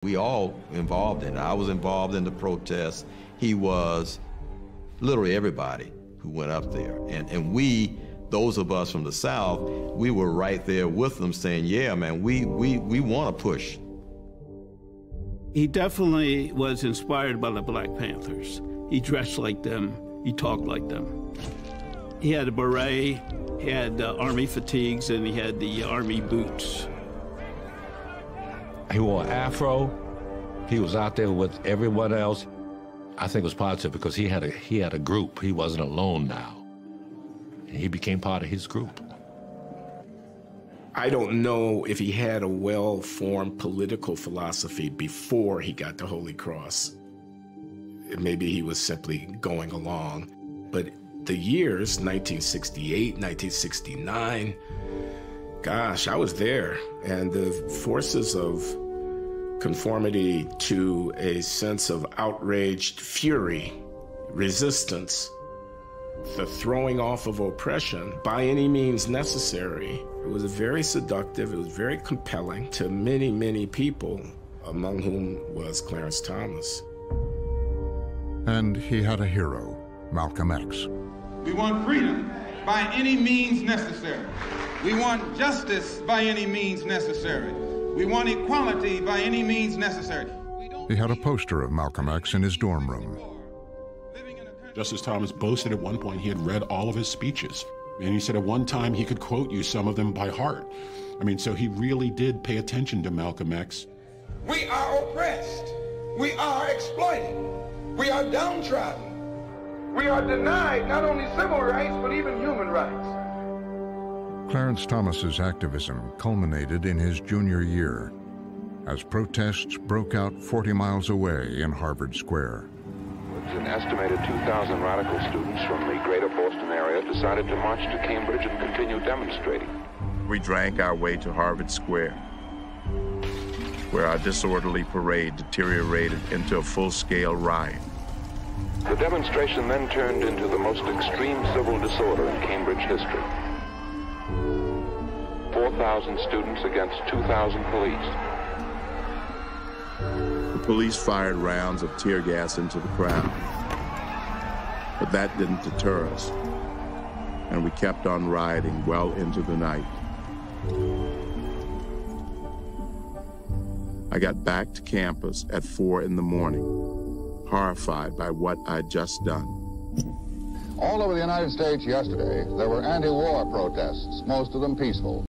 We all involved in it. I was involved in the protests. He was, literally everybody who went up there. And we, those of us from the South, we were right there with them saying, yeah, man, we want to push. He definitely was inspired by the Black Panthers. He dressed like them, he talked like them. He had a beret, he had army fatigues, and he had the army boots. He wore an afro. He was out there with everyone else. I think it was positive because he had a group. He wasn't alone now. He became part of his group. I don't know if he had a well-formed political philosophy before he got the Holy Cross. Maybe he was simply going along. But the years, 1968, 1969, gosh, I was there. And the forces of conformity to a sense of outraged fury, resistance, the throwing off of oppression by any means necessary. It was very seductive, it was very compelling to many, many people, among whom was Clarence Thomas. And he had a hero, Malcolm X. We want freedom by any means necessary. We want justice by any means necessary. We want equality by any means necessary. He had a poster of Malcolm X in his dorm room. Justice Thomas boasted at one point he had read all of his speeches. And he said at one time he could quote you some of them by heart. I mean, so he really did pay attention to Malcolm X. We are oppressed. We are exploited. We are downtrodden. We are denied not only civil rights, but even human rights. Clarence Thomas's activism culminated in his junior year as protests broke out 40 miles away in Harvard Square. An estimated 2,000 radical students from the greater Boston area decided to march to Cambridge and continue demonstrating. We drank our way to Harvard Square, where our disorderly parade deteriorated into a full-scale riot. The demonstration then turned into the most extreme civil disorder in Cambridge history. 4,000 students against 2,000 police. The police fired rounds of tear gas into the crowd, but that didn't deter us, and we kept on rioting well into the night. I got back to campus at 4 in the morning, horrified by what I'd just done. All over the United States yesterday, there were anti-war protests, most of them peaceful.